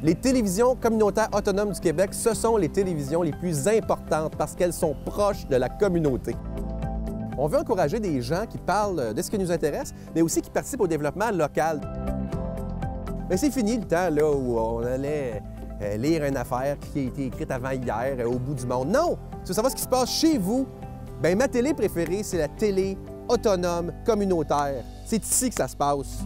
Les télévisions communautaires autonomes du Québec, ce sont les télévisions les plus importantes parce qu'elles sont proches de la communauté. On veut encourager des gens qui parlent de ce qui nous intéresse, mais aussi qui participent au développement local. Mais c'est fini le temps là, où on allait lire une affaire qui a été écrite avant hier au bout du monde. Non! Si vous savez ce qui se passe chez vous, bien, ma télé préférée, c'est la télé autonome communautaire. C'est ici que ça se passe.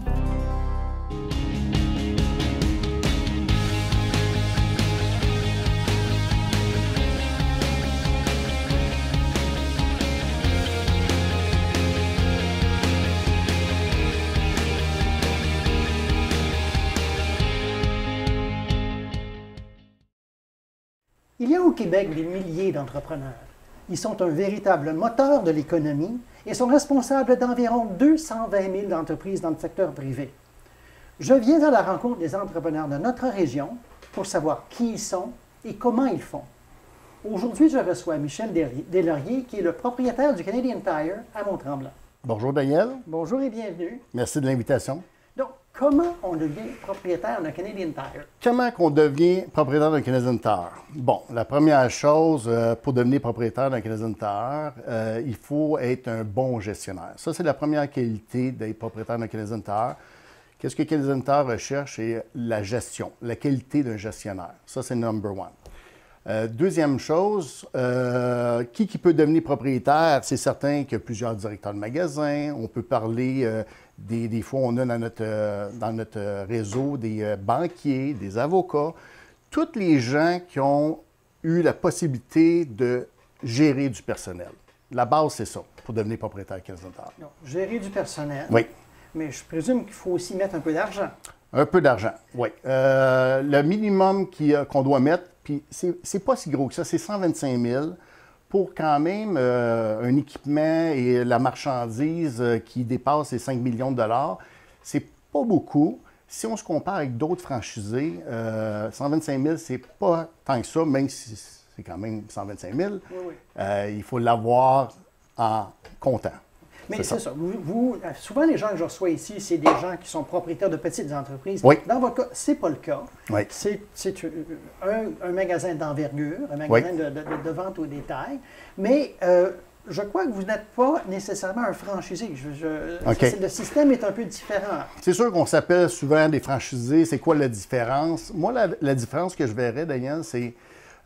Il y a au Québec des milliers d'entrepreneurs. Ils sont un véritable moteur de l'économie et sont responsables d'environ 220 000 entreprises dans le secteur privé. Je viens à la rencontre des entrepreneurs de notre région pour savoir qui ils sont et comment ils font. Aujourd'hui, je reçois Michel Deslauriers, qui est le propriétaire du Canadian Tire à Mont-Tremblant. Bonjour Daniel. Bonjour et bienvenue. Merci de l'invitation. Donc, comment on devient propriétaire d'un Canadian Tire? Comment on devient propriétaire d'un Canadian Tire? Bon, la première chose, pour devenir propriétaire d'un Canadian Tire, il faut être un bon gestionnaire. Ça, c'est la première qualité d'être propriétaire d'un Canadian Tire. Qu'est-ce que Canadian Tire recherche? C'est la gestion, la qualité d'un gestionnaire. Ça, c'est number one. Deuxième chose, qui peut devenir propriétaire? C'est certain qu'il y a plusieurs directeurs de magasins. On peut parler, des fois, on a dans notre réseau des banquiers, des avocats, tous les gens qui ont eu la possibilité de gérer du personnel. La base, c'est ça, pour devenir propriétaire Canadian Tire. Donc, gérer du personnel. Oui. Mais je présume qu'il faut aussi mettre un peu d'argent. Un peu d'argent, oui. Le minimum qu'on doit mettre, puis c'est pas si gros que ça, c'est 125 000 pour quand même un équipement et la marchandise qui dépasse les 5 millions de dollars. C'est pas beaucoup. Si on se compare avec d'autres franchisés, 125 000, c'est pas tant que ça, même si c'est quand même 125 000. Oui, oui. Il faut l'avoir en comptant. Mais c'est ça. Souvent, les gens que je reçois ici, c'est des gens qui sont propriétaires de petites entreprises. Oui. Dans votre cas, ce n'est pas le cas. Oui. C'est un magasin d'envergure, un magasin de vente au détail. Mais je crois que vous n'êtes pas nécessairement un franchisé. OK. Le système est un peu différent. C'est sûr qu'on s'appelle souvent des franchisés. C'est quoi la différence? Moi, la différence que je verrais, Daniel, c'est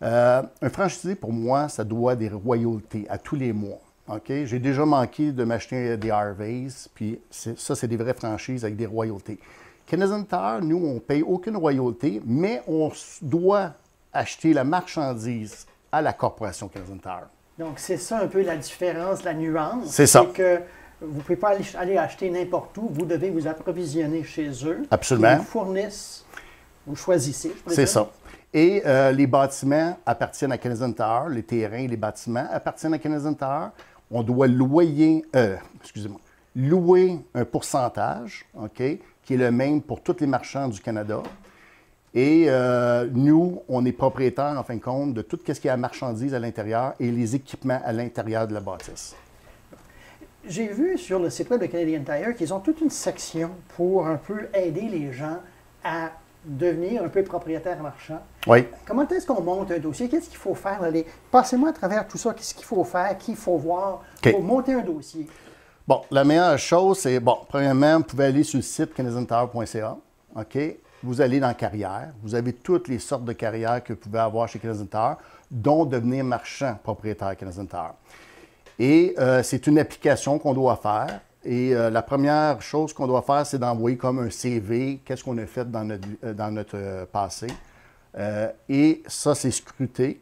un franchisé, pour moi, ça doit des royautés à tous les mois. OK? J'ai déjà manqué de m'acheter des Harveys, puis ça, c'est des vraies franchises avec des royautés. Canadian Tire, nous, on ne paye aucune royauté, mais on doit acheter la marchandise à la corporation Canadian Tire. Donc, c'est ça un peu la différence, la nuance. C'est ça. C'est que vous ne pouvez pas aller acheter n'importe où. Vous devez vous approvisionner chez eux. Absolument. Ils vous fournissent, vous choisissez. C'est ça. Et les bâtiments appartiennent à Canadian Tire, les terrains et les bâtiments appartiennent à Canadian Tire. On doit louer un pourcentage, OK, qui est le même pour tous les marchands du Canada. Et nous, on est propriétaire, en fin de compte, de tout ce qui est à marchandise à l'intérieur et les équipements à l'intérieur de la bâtisse. J'ai vu sur le site web de Canadian Tire qu'ils ont toute une section pour un peu aider les gens à devenir un peu propriétaire marchand. Oui. Comment est-ce qu'on monte un dossier? Qu'est-ce qu'il faut faire? Passez-moi à travers tout ça. Qu'est-ce qu'il faut faire? Qu'il faut voir pour monter un dossier? Bon, la meilleure chose, c'est, premièrement, vous pouvez aller sur le site canadiantire.ca. OK? Vous allez dans carrière. Vous avez toutes les sortes de carrières que vous pouvez avoir chez Canadian Tire, dont devenir marchand propriétaire Canadian Tire. Et c'est une application qu'on doit faire. Et la première chose qu'on doit faire, c'est d'envoyer comme un CV, qu'est-ce qu'on a fait dans notre passé. Et ça, c'est scruté.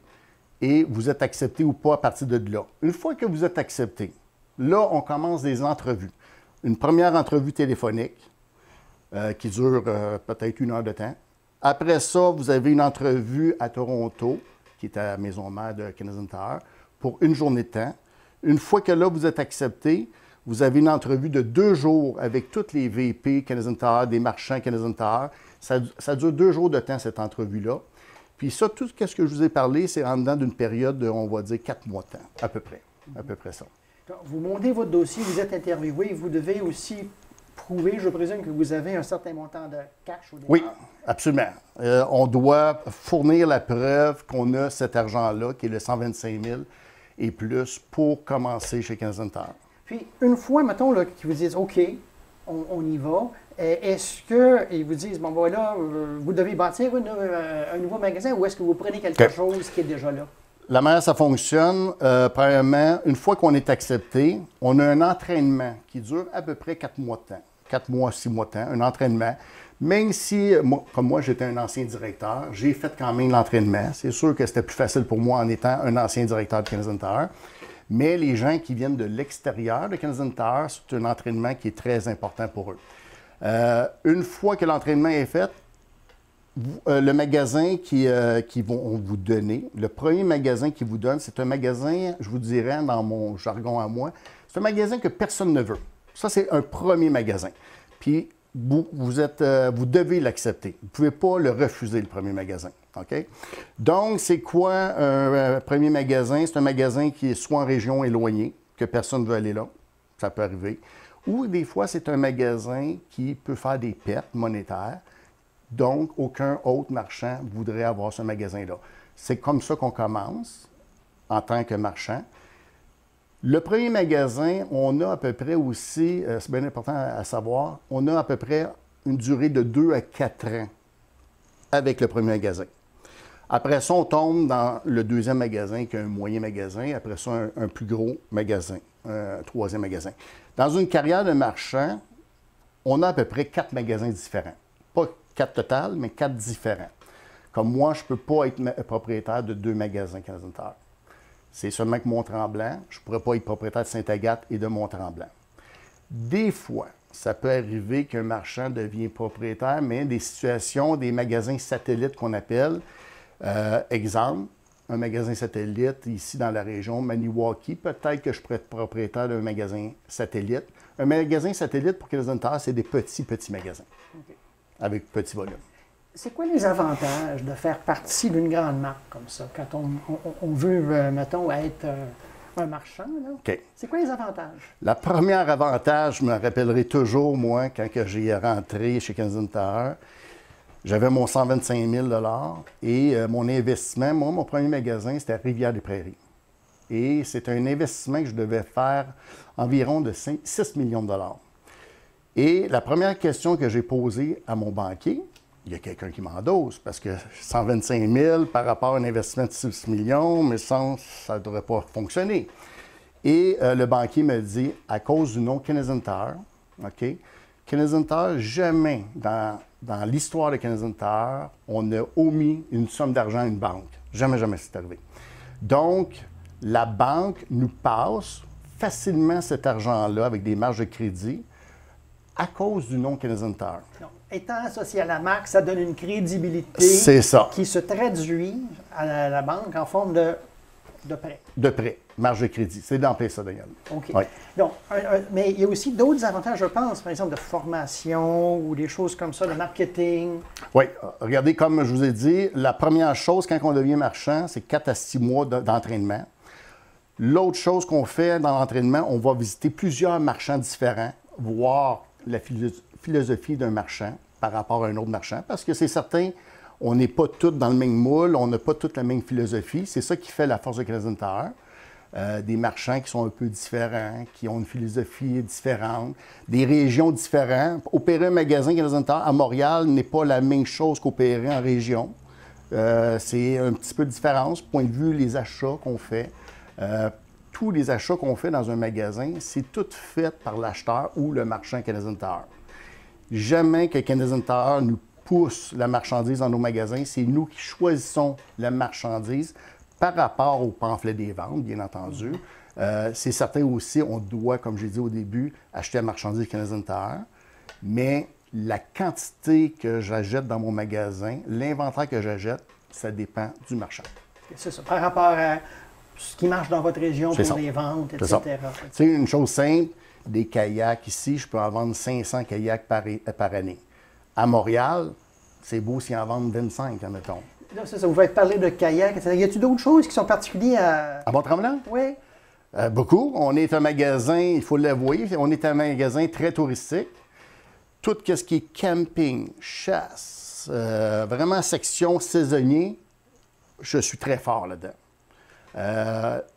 Et vous êtes accepté ou pas à partir de là. Une fois que vous êtes accepté, là, on commence des entrevues. Une première entrevue téléphonique qui dure peut-être 1 heure de temps. Après ça, vous avez une entrevue à Toronto, qui est à la maison mère de Canadian Tire, pour 1 journée de temps. Une fois que là, vous êtes accepté, vous avez une entrevue de 2 jours avec tous les VP Canadian Tire, des marchands Canadian Tire. Ça dure 2 jours de temps, cette entrevue-là. Puis ça, tout ce que je vous ai parlé, c'est en dedans d'une période de, on va dire, 4 mois de temps, à peu près. À peu près ça. Vous montez votre dossier, vous êtes interviewé, vous devez aussi prouver, je présume, que vous avez un certain montant de cash au départ. Oui, absolument. On doit fournir la preuve qu'on a cet argent-là, qui est le 125 000 et plus, pour commencer chez Canadian Tire. Puis, une fois, mettons, qu'ils vous disent « OK, on y va », est-ce qu'ils vous disent « Bon, voilà, vous devez bâtir un nouveau magasin » ou est-ce que vous prenez quelque chose qui est déjà là? La manière ça fonctionne, premièrement, une fois qu'on est accepté, on a un entraînement qui dure à peu près 4 mois de temps. 4 mois, 6 mois de temps, un entraînement. Même si, comme moi, j'étais un ancien directeur, j'ai fait quand même l'entraînement. C'est sûr que c'était plus facile pour moi en étant un ancien directeur de Canadian Tire. Mais les gens qui viennent de l'extérieur de Canadian Tire, c'est un entraînement qui est très important pour eux. Une fois que l'entraînement est fait, le magasin qui vont vous donner, le premier magasin qu'ils vous donnent, c'est un magasin, je vous dirais dans mon jargon à moi, c'est un magasin que personne ne veut. Ça, c'est un premier magasin. Puis, vous devez l'accepter. Vous ne pouvez pas le refuser, le premier magasin. OK? Donc, c'est quoi un premier magasin? C'est un magasin qui est soit en région éloignée, que personne ne veut aller là. Ça peut arriver. Ou des fois, c'est un magasin qui peut faire des pertes monétaires. Donc, aucun autre marchand voudrait avoir ce magasin-là. C'est comme ça qu'on commence en tant que marchand. Le premier magasin, on a à peu près aussi, c'est bien important à savoir, on a à peu près une durée de 2 à 4 ans avec le premier magasin. Après ça, on tombe dans le deuxième magasin, qui est un moyen magasin. Après ça, un plus gros magasin, un troisième magasin. Dans une carrière de marchand, on a à peu près 4 magasins différents. Pas 4 total, mais 4 différents. Comme moi, je ne peux pas être propriétaire de 2 magasins Canadian Tire. C'est seulement que Mont-Tremblant. Je ne pourrais pas être propriétaire de Sainte-Agathe et de Mont-Tremblant. Des fois, ça peut arriver qu'un marchand devienne propriétaire, mais des situations, des magasins satellites qu'on appelle. Exemple, un magasin satellite ici dans la région Maniwaki, peut-être que je pourrais être propriétaire d'un magasin satellite. Un magasin satellite pour Canadian Tire, c'est des petits magasins, avec petit volume. C'est quoi les avantages de faire partie d'une grande marque comme ça, quand on veut, mettons, être un marchand? OK. C'est quoi les avantages? Le premier avantage, je me rappellerai toujours, moi, quand j'ai rentré chez Canadian Tire, j'avais mon 125 000 et mon investissement, moi, mon premier magasin, c'était à Rivière-des-Prairies. Et c'est un investissement que je devais faire environ de 6 millions de dollars. Et la première question que j'ai posée à mon banquier, il y a quelqu'un qui m'endosse, parce que 125 000 par rapport à un investissement de 6 millions, mais ça ne devrait pas fonctionner. Et le banquier me dit, à cause du nom Canadian Tire, OK, Canadian Tire, jamais dans l'histoire de Canadian Tire, on a omis une somme d'argent à une banque. Jamais, jamais c'est arrivé. Donc, la banque nous passe facilement cet argent-là avec des marges de crédit à cause du nom Canadian Tire. Donc, étant associé à la marque, ça donne une crédibilité qui se traduit à la banque en forme de prêt. De prêt, marge de crédit. C'est d'emplir ça, Daniel. OK. Oui. Donc, mais il y a aussi d'autres avantages, je pense, par exemple de formation ou des choses comme ça, de marketing. Oui. Regardez, comme je vous ai dit, la première chose quand on devient marchand, c'est 4 à 6 mois d'entraînement. L'autre chose qu'on fait dans l'entraînement, on va visiter plusieurs marchands différents, voir la philosophie d'un marchand par rapport à un autre marchand, parce que c'est certain, on n'est pas tous dans le même moule, on n'a pas toute la même philosophie. C'est ça qui fait la force de Canadian Tire. Des marchands qui sont un peu différents, qui ont une philosophie différente, des régions différentes. Opérer un magasin Canadian Tire à Montréal n'est pas la même chose qu'opérer en région. C'est un petit peu de différence, point de vue les achats qu'on fait. Tous les achats qu'on fait dans un magasin, c'est tout fait par l'acheteur ou le marchand Canadian Tire. Jamais que Canadian Tire nous pousse la marchandise dans nos magasins, c'est nous qui choisissons la marchandise par rapport au pamphlet des ventes, bien entendu. C'est certain aussi, on doit, comme j'ai dit au début, acheter la marchandise Canadian Tire, mais la quantité que j'achète dans mon magasin, l'inventaire que j'achète, ça dépend du marchand. C'est ça, par rapport à ce qui marche dans votre région pour les ventes, etc. C'est une chose simple, des kayaks ici, je peux en vendre 500 kayaks par année. À Montréal, c'est beau s'ils en vendent 25, admettons. Là, c'est ça, vous faites parler de kayak, etc. Y a-t-il d'autres choses qui sont particulières à Mont-Tremblant? Oui. Beaucoup. On est un magasin, il faut l'avouer, on est un magasin très touristique. tout ce qui est camping, chasse, vraiment section saisonnier, je suis très fort là-dedans.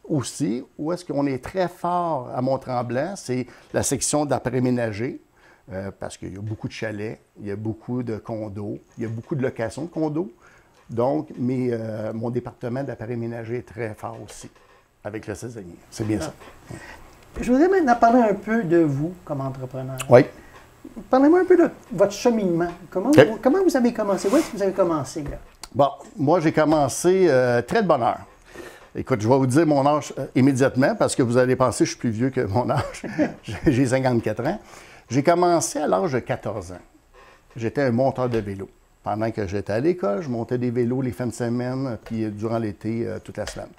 Aussi, où est-ce qu'on est très fort à Mont-Tremblant, c'est la section d'après-ménager, parce qu'il y a beaucoup de chalets, il y a beaucoup de condos, il y a beaucoup de locations de condos. Donc, mon département d'après-ménager est très fort aussi, avec le saisonnier. C'est bien ça. Je voudrais maintenant parler un peu de vous comme entrepreneur. Oui. Parlez-moi un peu de votre cheminement. Comment vous avez commencé? Où est-ce que vous avez commencé, là? Bon, moi, j'ai commencé très de bonne heure. Écoute, je vais vous dire mon âge immédiatement, parce que vous allez penser que je suis plus vieux que mon âge. J'ai 54 ans. J'ai commencé à l'âge de 14 ans. J'étais un monteur de vélo. Pendant que j'étais à l'école, je montais des vélos les fins de semaine, puis durant l'été, toute la semaine.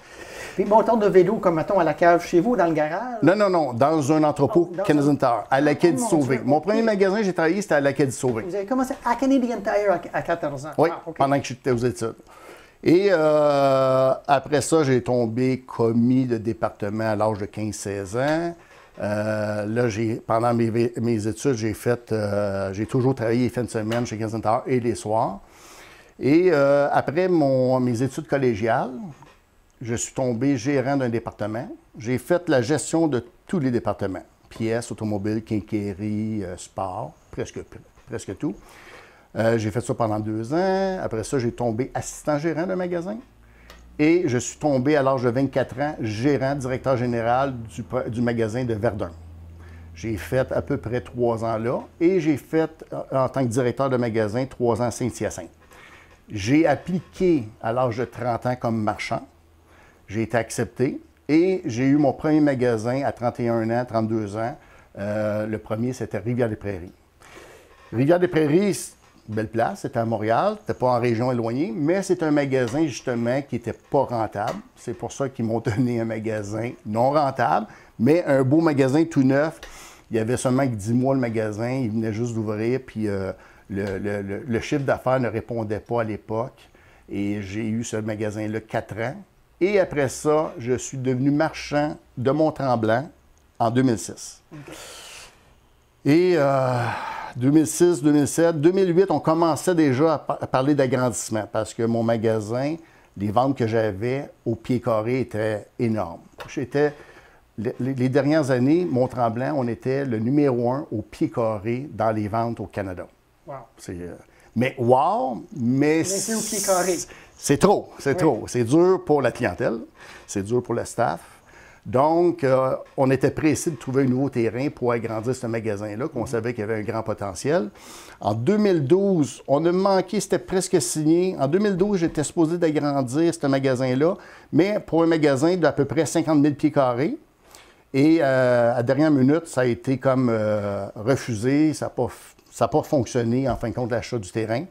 Puis monteur de vélo, comme mettons à la cave chez vous, dans le garage? Non, dans un entrepôt Canadian Tire, à la quai du Sauvé. Mon premier magasin, j'ai travaillé, c'était à la quai du Sauvé. Vous avez commencé à Canadian Tire à 14 ans? Oui, okay. Pendant que j'étais aux études. Et après ça, j'ai tombé commis de département à l'âge de 15-16 ans. Là, pendant mes études, j'ai toujours travaillé les fins de semaine chez Canadian Tire et les soirs. Et après mes études collégiales, je suis tombé gérant d'un département. J'ai fait la gestion de tous les départements. Pièces, automobiles, quincaillerie, sport, presque tout. J'ai fait ça pendant 2 ans. Après ça, j'ai tombé assistant gérant d'un magasin. Et je suis tombé à l'âge de 24 ans, gérant, directeur général du magasin de Verdun. J'ai fait à peu près 3 ans là. Et j'ai fait, en tant que directeur de magasin, 3 ans à Saint-Hyacinthe. J'ai appliqué à l'âge de 30 ans comme marchand. J'ai été accepté. Et j'ai eu mon premier magasin à 31 ans, 32 ans. Le premier, c'était Rivière-des-Prairies. Rivière-des-Prairies, belle place, c'était à Montréal, c'était pas en région éloignée, mais c'est un magasin justement qui n'était pas rentable. C'est pour ça qu'ils m'ont donné un magasin non rentable, mais un beau magasin tout neuf. Il y avait seulement que 10 mois le magasin, il venait juste d'ouvrir, puis le chiffre d'affaires ne répondait pas à l'époque. Et j'ai eu ce magasin-là 4 ans. Et après ça, je suis devenu marchand de Mont-Tremblant en 2006. Okay. Et 2006, 2007, 2008, on commençait déjà à parler d'agrandissement parce que mon magasin, les ventes que j'avais au pied carré étaient énormes. Les dernières années, Mont-Tremblant, on était le numéro 1 au pied carré dans les ventes au Canada. Wow. Mais c'est au pied carré. C'est trop, trop. C'est dur pour la clientèle, c'est dur pour le staff. Donc, on était pressé de trouver un nouveau terrain pour agrandir ce magasin-là, qu'on savait qu'il y avait un grand potentiel. En 2012, on a manqué, c'était presque signé. En 2012, j'étais supposé d'agrandir ce magasin-là, mais pour un magasin d'à peu près 50 000 pieds carrés. Et à la dernière minute, ça a été comme refusé, ça n'a pas fonctionné en fin de compte l'achat du terrain.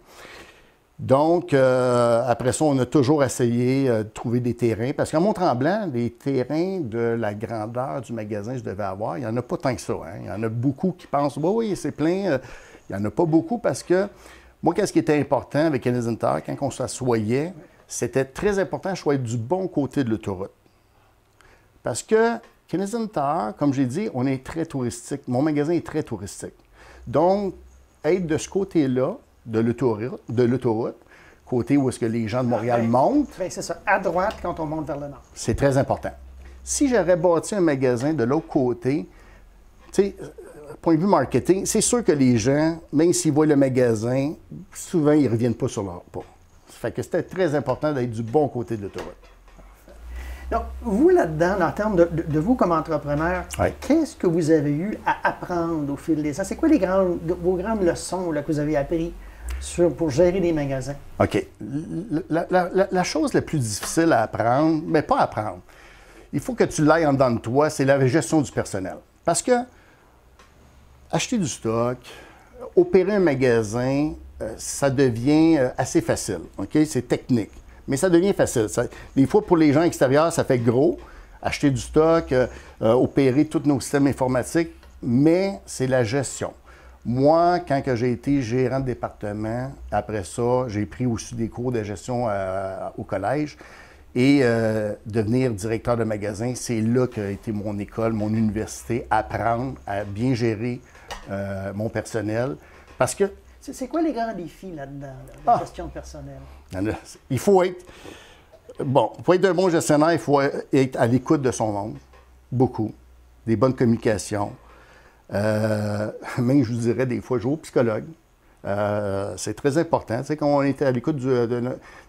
Donc, après ça, on a toujours essayé de trouver des terrains. Parce qu'à Mont-Tremblant, les terrains de la grandeur du magasin que je devais avoir, il n'y en a pas tant que ça. Hein. Il y en a beaucoup qui pensent, oui, c'est plein. Il n'y en a pas beaucoup parce que, moi, qu'est-ce qui était important avec Canadian Tire, quand on s'assoyait, c'était très important de choisir du bon côté de l'autoroute. Parce que Canadian Tire, comme j'ai dit, on est très touristique. Mon magasin est très touristique. Donc, être de ce côté-là, de l'autoroute, côté où est-ce que les gens de Montréal montent. Bien, c'est ça, à droite quand on monte vers le nord. C'est très important. Si j'aurais bâti un magasin de l'autre côté, tu sais, point de vue marketing, c'est sûr que les gens, même s'ils voient le magasin, souvent, ils ne reviennent pas sur leur pas. Ça fait que c'était très important d'être du bon côté de l'autoroute. Donc, vous, là-dedans, en termes de vous comme entrepreneur, qu'est-ce que vous avez eu à apprendre au fil des ans? C'est quoi vos grandes leçons là, que vous avez apprises pour gérer des magasins? OK. La chose la plus difficile à apprendre, mais pas à apprendre, il faut que tu l'ailles en dedans de toi, c'est la gestion du personnel. Parce que acheter du stock, opérer un magasin, ça devient assez facile. OK? C'est technique. Mais ça devient facile. Des fois, pour les gens extérieurs, ça fait gros. Acheter du stock, opérer tous nos systèmes informatiques, mais c'est la gestion. Moi, quand j'ai été gérant de département, après ça, j'ai pris aussi des cours de gestion au collège. Et devenir directeur de magasin, c'est là qu'a été mon école, mon université, apprendre à bien gérer mon personnel. Parce que... C'est quoi les grands défis là-dedans, la gestion de personnel? Il faut être... Bon, pour être un bon gestionnaire, il faut être à l'écoute de son monde. Beaucoup. Des bonnes communications. Même, je vous dirais, des fois, jouer au psychologue. C'est très important. Tu sais, quand on est à l'écoute tu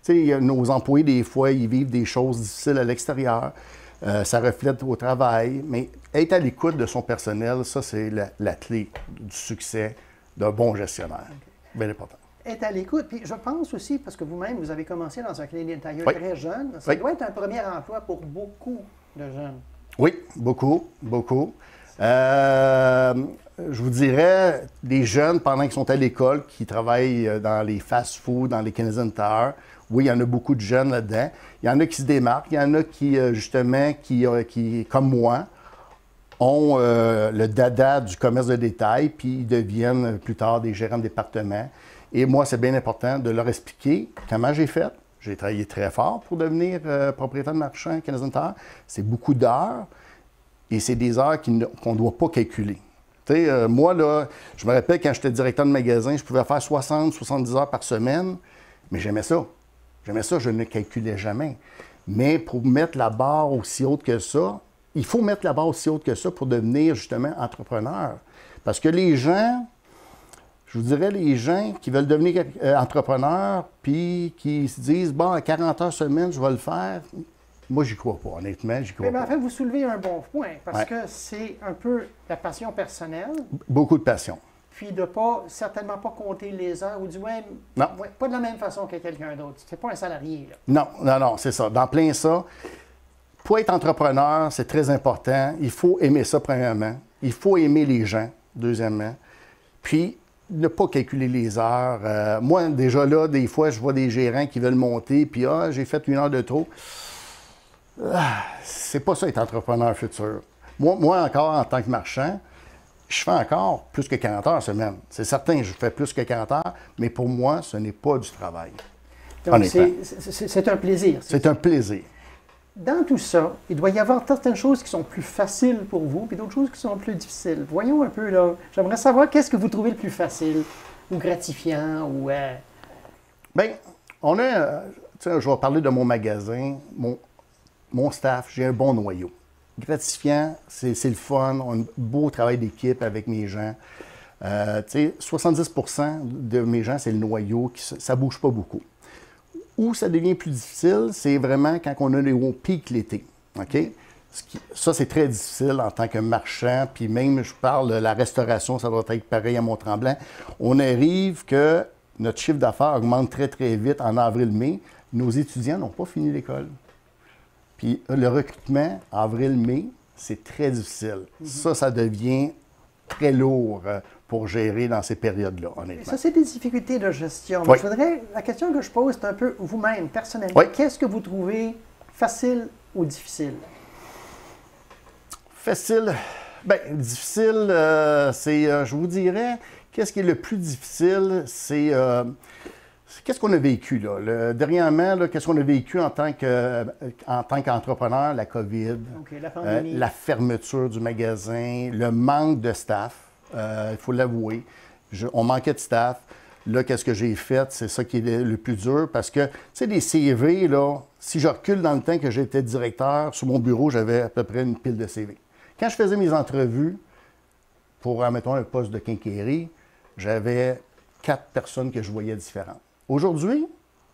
sais, nos employés, des fois, ils vivent des choses difficiles à l'extérieur. Ça reflète au travail. Mais être à l'écoute de son personnel, ça, c'est la clé du succès d'un bon gestionnaire. Okay. Bien important. Être à l'écoute. Puis je pense aussi, parce que vous-même, vous avez commencé dans un Canadian Tire très jeune, ça oui. doit être un premier emploi pour beaucoup de jeunes. Oui, beaucoup, beaucoup. Je vous dirais, des jeunes, pendant qu'ils sont à l'école, qui travaillent dans les fast-foods, dans les Canadian Tire, oui, il y en a beaucoup de jeunes là-dedans. Il y en a qui se démarquent, il y en a qui, justement, qui comme moi, ont le dada du commerce de détail, puis ils deviennent plus tard des gérants de département. Et moi, c'est bien important de leur expliquer comment j'ai fait. J'ai travaillé très fort pour devenir propriétaire de marchand Canadian Tire. C'est beaucoup d'heures et c'est des heures qu'on ne doit pas calculer. Tu sais, moi, là, je me rappelle quand j'étais directeur de magasin, je pouvais faire 60, 70 heures par semaine, mais j'aimais ça. J'aimais ça, je ne calculais jamais. Mais pour mettre la barre aussi haute que ça, il faut mettre la barre aussi haute que ça pour devenir justement entrepreneur. Parce que les gens... Je vous dirais, les gens qui veulent devenir entrepreneurs puis qui se disent, bon, à 40 heures semaine, je vais le faire, moi, j'y crois pas, honnêtement, j'y crois pas. En fait, vous soulevez un bon point, parce que c'est un peu la passion personnelle. Beaucoup de passion. Puis de certainement pas compter les heures, ou du moins, pas de la même façon que quelqu'un d'autre. C'est pas un salarié, là. Non, c'est ça. Dans plein ça, pour être entrepreneur, c'est très important. Il faut aimer ça, premièrement. Il faut aimer les gens, deuxièmement. Puis, ne pas calculer les heures. Moi, déjà là, des fois, je vois des gérants qui veulent monter, puis j'ai fait 1 heure de trop. C'est pas ça être entrepreneur futur. Moi, encore, en tant que marchand, je fais encore plus que 40 heures semaine. C'est certain, je fais plus que 40 heures, mais pour moi, ce n'est pas du travail. Donc, c'est un plaisir. C'est un plaisir. Dans tout ça, il doit y avoir certaines choses qui sont plus faciles pour vous, puis d'autres choses qui sont plus difficiles. Voyons un peu, là. J'aimerais savoir qu'est-ce que vous trouvez le plus facile, ou gratifiant, ou... Bien, on a... je vais parler de mon magasin, mon staff, j'ai un bon noyau. Gratifiant, c'est le fun, on a un beau travail d'équipe avec mes gens. 70% de mes gens, c'est le noyau, ça ne bouge pas beaucoup. Où ça devient plus difficile, c'est vraiment quand on a les hauts pics l'été. OK? Ça, c'est très difficile en tant que marchand. Puis même, je parle de la restauration, ça doit être pareil à Mont-Tremblant. On arrive que notre chiffre d'affaires augmente très, très vite en avril-mai. Nos étudiants n'ont pas fini l'école. Puis le recrutement, avril-mai, c'est très difficile. Ça devient très lourd pour gérer dans ces périodes-là, honnêtement. Ça, c'est des difficultés de gestion. Oui. La question que je pose, c'est un peu vous-même, personnellement. Oui. Qu'est-ce que vous trouvez facile ou difficile? Facile. Bien, difficile, je vous dirais, qu'est-ce qui est le plus difficile, c'est qu'est-ce qu'on a vécu, là? Dernièrement, qu'est-ce qu'on a vécu en tant qu'entrepreneur? La COVID, la pandémie. La fermeture du magasin, le manque de staff. Il faut l'avouer. On manquait de staff. Là, qu'est-ce que j'ai fait? C'est ça qui est le plus dur parce que, tu sais, les CV, là, si je recule dans le temps que j'étais directeur, sur mon bureau, j'avais à peu près une pile de CV. Quand je faisais mes entrevues pour, admettons, un poste de quincaillerie, j'avais 4 personnes que je voyais différentes. Aujourd'hui,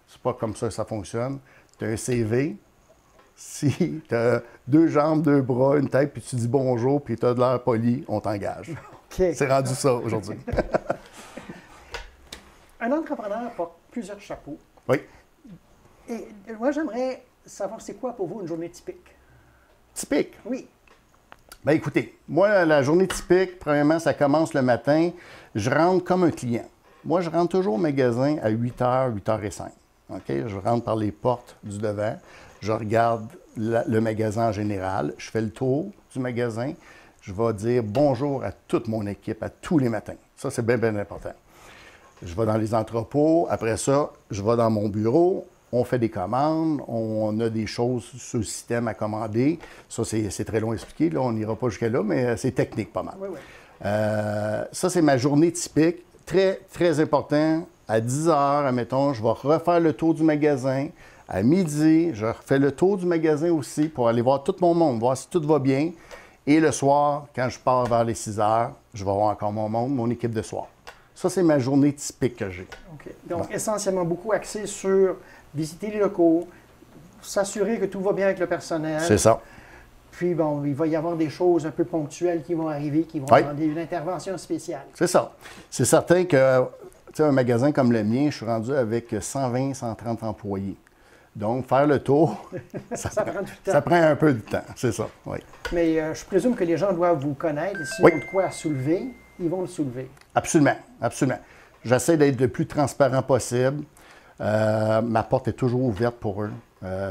c'est pas comme ça que ça fonctionne. Tu as un CV, si tu as 2 jambes, 2 bras, une tête, puis tu dis bonjour, puis tu as de l'air poli, on t'engage. Okay. C'est rendu ça aujourd'hui. Un entrepreneur porte plusieurs chapeaux. Oui. Et moi, j'aimerais savoir c'est quoi pour vous une journée typique? Typique? Oui. Bien, écoutez, moi, la journée typique, premièrement, ça commence le matin. Je rentre comme un client. Moi, je rentre toujours au magasin à 8h, 8h05. OK? Je rentre par les portes du devant. Je regarde le magasin en général. Je fais le tour du magasin. Je vais dire bonjour à toute mon équipe, à tous les matins. Ça, c'est bien, bien important. Je vais dans les entrepôts. Après ça, je vais dans mon bureau. On fait des commandes. On a des choses sur le système à commander. Ça, c'est très long à expliquer. Là, on n'ira pas jusqu'à là, mais c'est technique pas mal. Oui, oui. Ça, c'est ma journée typique. très, très important, à 10 heures, admettons, je vais refaire le tour du magasin. À midi, je refais le tour du magasin aussi pour aller voir tout mon monde, voir si tout va bien. Et le soir, quand je pars vers les 6 heures, je vais voir encore mon monde, mon équipe de soir. Ça, c'est ma journée typique que j'ai. OK. Donc, essentiellement beaucoup axé sur visiter les locaux, s'assurer que tout va bien avec le personnel. C'est ça. Puis, bon, il va y avoir des choses un peu ponctuelles qui vont arriver, qui vont demander une intervention spéciale. C'est ça. C'est certain que, tu sais, un magasin comme le mien, je suis rendu avec 120, 130 employés. Donc, faire le tour, ça prend du temps. Ça prend un peu de temps, c'est ça, oui. Mais je présume que les gens doivent vous connaître. S'ils ont de quoi à soulever, ils vont le soulever. Absolument, absolument. J'essaie d'être le plus transparent possible. Ma porte est toujours ouverte pour eux.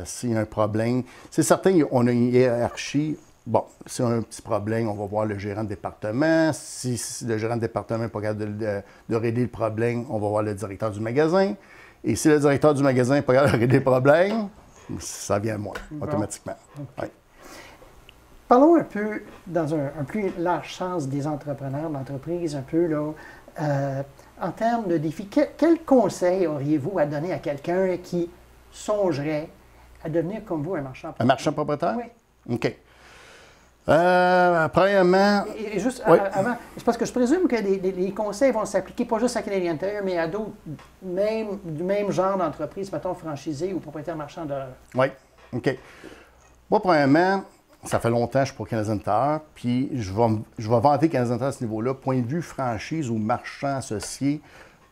S'il y a un problème, c'est certain qu'on a une hiérarchie. Bon, s'il y a un petit problème, on va voir le gérant de département. Si le gérant de département n'est pas capable de régler le problème, on va voir le directeur du magasin. Et si le directeur du magasin n'est pas capable de régler le problème, ça vient à moi, automatiquement. Okay. Ouais. Parlons un peu, dans un plus large sens, des entrepreneurs, d'entreprises, un peu, là, en termes de défis. Quel conseil auriez-vous à donner à quelqu'un qui songerait à devenir comme vous un marchand propriétaire? Un marchand propriétaire? Oui. OK. Premièrement... Et juste avant, c'est parce que je présume que les conseils vont s'appliquer pas juste à Canadian Tire, mais à d'autres, du même genre d'entreprise, mettons franchisés ou propriétaires marchands de... Oui, OK. Moi, premièrement, ça fait longtemps que je suis pour Canadian Tire, puis je vais vanter Canadian Tire à ce niveau-là. Point de vue franchise ou marchand associé,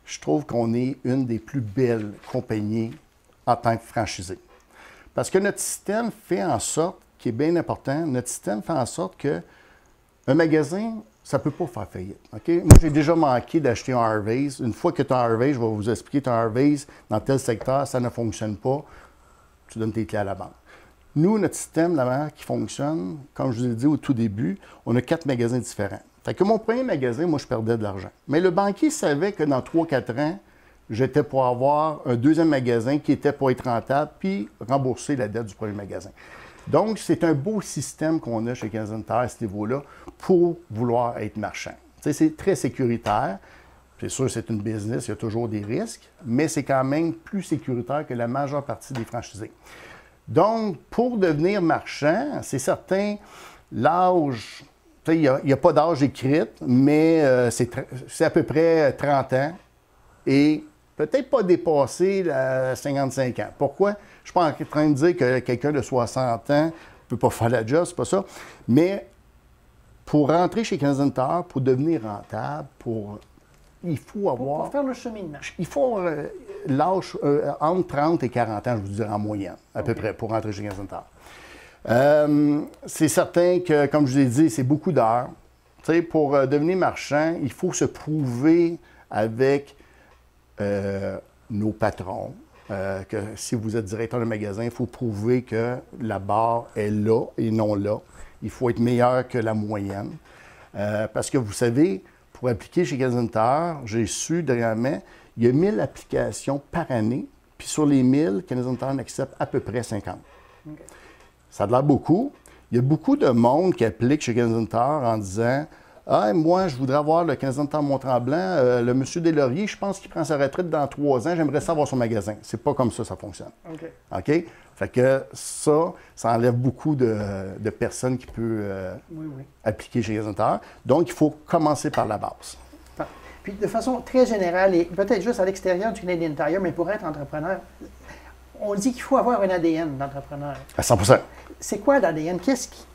je trouve qu'on est une des plus belles compagnies en tant que franchisé. Parce que notre système fait en sorte, qui est bien important, notre système fait en sorte que un magasin, ça ne peut pas faire faillite. Okay? Moi, j'ai déjà manqué d'acheter un Harvey's. Une fois que tu as un Harvey's, je vais vous expliquer, tu as un Harvey's dans tel secteur, ça ne fonctionne pas, tu donnes tes clés à la banque. Nous, notre système, la manière qui fonctionne, comme je vous ai dit au tout début, on a 4 magasins différents. Fait que mon premier magasin, moi, je perdais de l'argent. Mais le banquier savait que dans 3-4 ans, j'étais pour avoir un deuxième magasin qui était pour être rentable, puis rembourser la dette du premier magasin. Donc, c'est un beau système qu'on a chez Canadian Tire à ce niveau-là pour vouloir être marchand. Tu sais, c'est très sécuritaire. C'est sûr, c'est une business, il y a toujours des risques, mais c'est quand même plus sécuritaire que la majeure partie des franchisés. Donc, pour devenir marchand, c'est certain, l'âge, il n'y a pas d'âge écrit, mais c'est à peu près 30 ans et peut-être pas dépasser 55 ans. Pourquoi? Je ne suis pas en train de dire que quelqu'un de 60 ans ne peut pas faire la job, c'est pas ça. Mais pour rentrer chez Canadian Tire, pour devenir rentable, il faut avoir... Pour faire le cheminement. Il faut l'âge entre 30 et 40 ans, je vous dirais en moyenne, à peu près, pour rentrer chez Canadian Tire. C'est certain que, comme je vous ai dit, c'est beaucoup d'heures. Tu sais, pour devenir marchand, il faut se prouver avec nos patrons. Que si vous êtes directeur de magasin, il faut prouver que la barre est là et non là. Il faut être meilleur que la moyenne. Parce que vous savez, pour appliquer chez Canadian Tire, j'ai su dernièrement, il y a 1000 applications par année, puis sur les 1000, Canadian Tire accepte à peu près 50. Okay. Ça a l'air beaucoup. Il y a beaucoup de monde qui applique chez Canadian Tire en disant « Ah, moi, je voudrais avoir le Canadian Tire Mont-Tremblant. Le monsieur Deslauriers, je pense qu'il prend sa retraite dans 3 ans. J'aimerais ça avoir son magasin. » C'est pas comme ça fonctionne. OK? OK? Fait que ça enlève beaucoup de personnes qui peuvent appliquer chez Canadian Tire. Donc, il faut commencer par la base. Puis, de façon très générale, et peut-être juste à l'extérieur du Canadian Tire, mais pour être entrepreneur, on dit qu'il faut avoir un ADN d'entrepreneur. À 100%. C'est quoi l'ADN?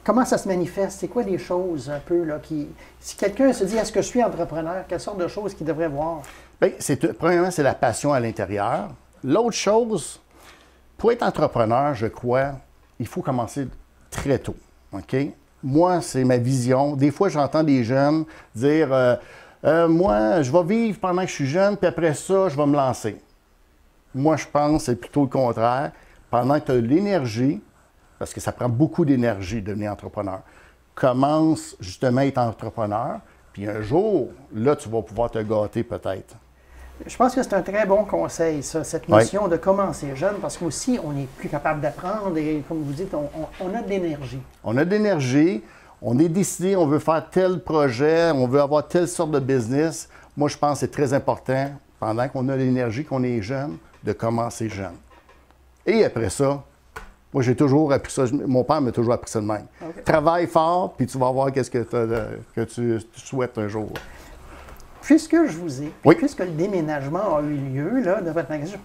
Comment ça se manifeste? C'est quoi les choses un peu là qui... Si quelqu'un se dit, est-ce que je suis entrepreneur? Quelles sortes de choses qu'il devrait voir? Bien, premièrement, c'est la passion à l'intérieur. L'autre chose, pour être entrepreneur, je crois, il faut commencer très tôt. OK? Moi, c'est ma vision. Des fois, j'entends des jeunes dire, moi, je vais vivre pendant que je suis jeune, puis après ça, je vais me lancer. Moi, je pense que c'est plutôt le contraire. Pendant que tu as l'énergie, parce que ça prend beaucoup d'énergie de devenir entrepreneur, commence justement à être entrepreneur, puis un jour, là, tu vas pouvoir te gâter peut-être. Je pense que c'est un très bon conseil, ça, cette notion de commencer jeune, parce qu'aussi, on est plus capable d'apprendre et, comme vous dites, on a de l'énergie. On a de l'énergie, on est décidé, on veut faire tel projet, on veut avoir telle sorte de business. moi, je pense que c'est très important, pendant qu'on a l'énergie, qu'on est jeune, de commencer jeune. Et après ça, moi, j'ai toujours appris ça. Mon père m'a toujours appris ça de même. Okay. Travaille fort, puis tu vas voir qu'est-ce que tu souhaites un jour. Puisque je vous ai, puisque le déménagement a eu lieu là, de votre magasin,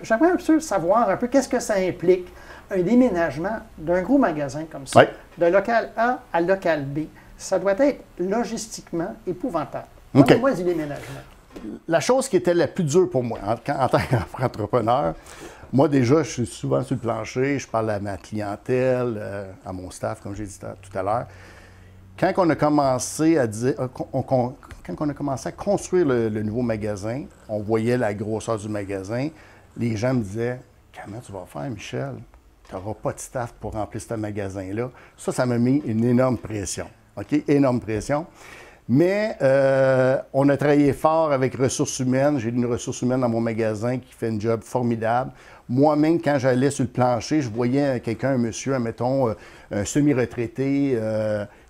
j'aimerais un peu savoir un peu qu'est-ce que ça implique, un déménagement d'un gros magasin comme ça, de local A à local B. Ça doit être logistiquement épouvantable. Parlez-moi du déménagement. La chose qui était la plus dure pour moi en tant qu'entrepreneur, moi déjà, je suis souvent sur le plancher, je parle à ma clientèle, à mon staff, comme j'ai dit tout à l'heure. Quand on a commencé à dire, quand on a commencé à construire le nouveau magasin, on voyait la grosseur du magasin. Les gens me disaient, comment tu vas faire, Michel? Tu n'auras pas de staff pour remplir ce magasin-là. Ça m'a mis une énorme pression. OK? Énorme pression. Mais on a travaillé fort avec ressources humaines. J'ai une ressource humaine dans mon magasin qui fait un job formidable. Moi-même, quand j'allais sur le plancher, je voyais quelqu'un, un monsieur, admettons, un semi-retraité.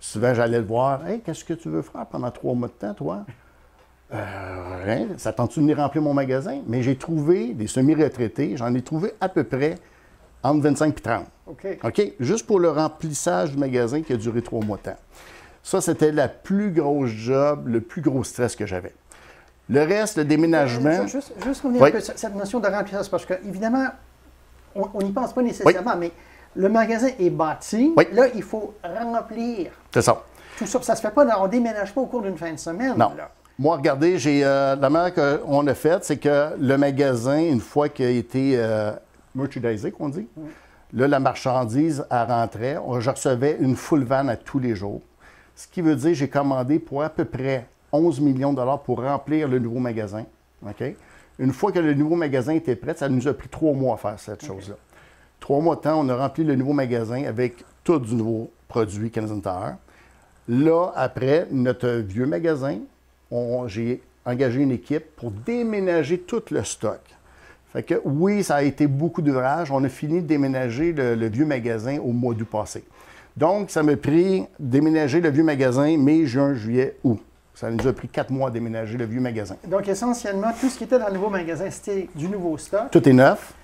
Souvent, j'allais le voir. « Hey, qu'est-ce que tu veux faire pendant 3 mois de temps, toi? » Rien. Ça tente-tu de venir remplir mon magasin? Mais j'ai trouvé des semi-retraités. J'en ai trouvé à peu près entre 25 et 30. OK? Juste pour le remplissage du magasin qui a duré 3 mois de temps. Ça, c'était la plus grosse job, le plus gros stress que j'avais. Le reste, le déménagement... Juste revenir un peu sur cette notion de remplissage, parce qu'évidemment, on n'y pense pas nécessairement, mais le magasin est bâti. Là, il faut remplir. C'est ça. Tout ça, ça ne se fait pas, on ne déménage pas au cours d'une fin de semaine. Non. Là. Moi, regardez, la manière qu'on a faite, c'est que le magasin, une fois qu'il a été merchandisé, qu'on dit, là, la marchandise, elle rentrait. Je recevais une full van à tous les jours. Ce qui veut dire que j'ai commandé pour à peu près 11 millions de dollars pour remplir le nouveau magasin. OK? Une fois que le nouveau magasin était prêt, ça nous a pris 3 mois à faire cette chose-là. 3 mois de temps, on a rempli le nouveau magasin avec tout du nouveau produit Canadian Tire. Là, après, notre vieux magasin, j'ai engagé une équipe pour déménager tout le stock. Fait que oui, ça a été beaucoup d'ouvrage. On a fini de déménager le vieux magasin au mois d'août passé. Donc, ça m'a pris déménager le vieux magasin mai, juin, juillet, août. Ça nous a pris 4 mois à déménager le vieux magasin. Donc, essentiellement, tout ce qui était dans le nouveau magasin, c'était du nouveau stock. Tout est neuf.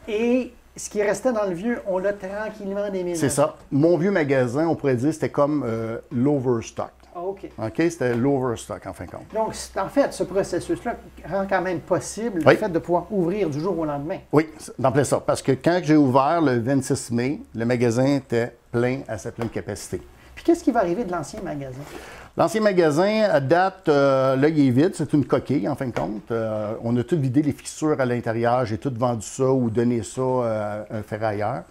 Et ce qui restait dans le vieux, on l'a tranquillement déménagé. C'est ça. Mon vieux magasin, on pourrait dire, c'était comme l'overstock. Ah, OK. OK? C'était l'overstock, en fin de compte. Donc, en fait, ce processus-là rend quand même possible le fait de pouvoir ouvrir du jour au lendemain. Oui, d'en plein ça. Parce que quand j'ai ouvert le 26 mai, le magasin était plein à sa pleine capacité. Puis, qu'est-ce qui va arriver de l'ancien magasin? L'ancien magasin, à date, là, il est vide. C'est une coquille, en fin de compte. On a tout vidé les fixtures à l'intérieur. J'ai tout vendu ça ou donné ça à un ferrailleur.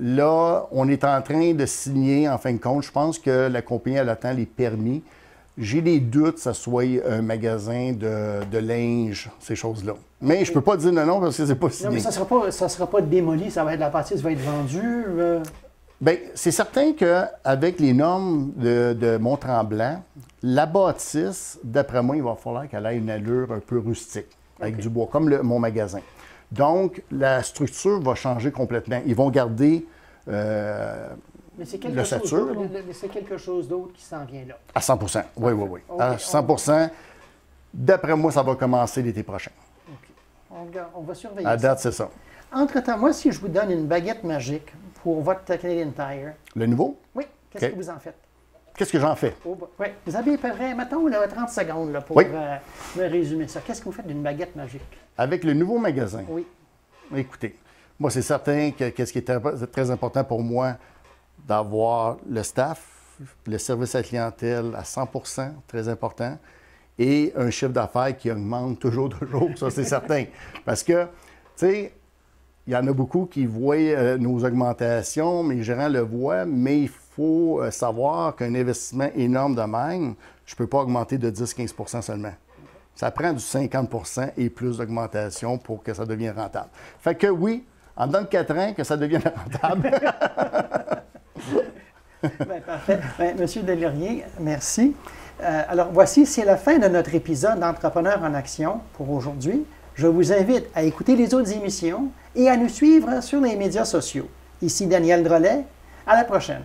Là, on est en train de signer, en fin de compte. Je pense que la compagnie, elle attend les permis. J'ai des doutes que ça soit un magasin de linge, ces choses-là. Mais je ne peux pas dire non parce que c'est pas signé. Non, mais ça ne sera pas démoli. Ça va être, la bâtisse va être vendue. Bien, c'est certain qu'avec les normes de Mont-Tremblant, la bâtisse, d'après moi, il va falloir qu'elle ait une allure un peu rustique, avec du bois, comme mon magasin. Donc, la structure va changer complètement. Ils vont garder l'ossature. Mais c'est quelque chose d'autre qui s'en vient là. À 100 %. Oui, oui, oui. Okay. À 100 %. D'après moi, ça va commencer l'été prochain. OK. On va surveiller ça. À date, c'est ça. Entre-temps, moi, si je vous donne une baguette magique pour votre Canadian Tire... Le nouveau? Oui. Qu'est-ce que vous en faites? Qu'est-ce que j'en fais? Oui. Vous avez à peu près, mettons, là, 30 secondes là, pour me résumer ça. Qu'est-ce que vous faites d'une baguette magique? Avec le nouveau magasin? Oui. Écoutez, moi, c'est certain que ce qui est très important pour moi, d'avoir le staff, le service à la clientèle à 100 %, très important, et un chiffre d'affaires qui augmente toujours, ça, c'est certain. Parce que, tu sais, il y en a beaucoup qui voient nos augmentations, mes gérants le voient, mais il faut savoir qu'un investissement énorme de même, je ne peux pas augmenter de 10-15 % seulement. Ça prend du 50 % et plus d'augmentation pour que ça devienne rentable. Fait que oui, en dedans de 4 ans, que ça devienne rentable. Bien, parfait. Bien, Monsieur Delorier, merci. Alors, voici, c'est la fin de notre épisode d'Entrepreneurs en action pour aujourd'hui. Je vous invite à écouter les autres émissions et à nous suivre sur les médias sociaux. Ici Daniel Drolet. À la prochaine.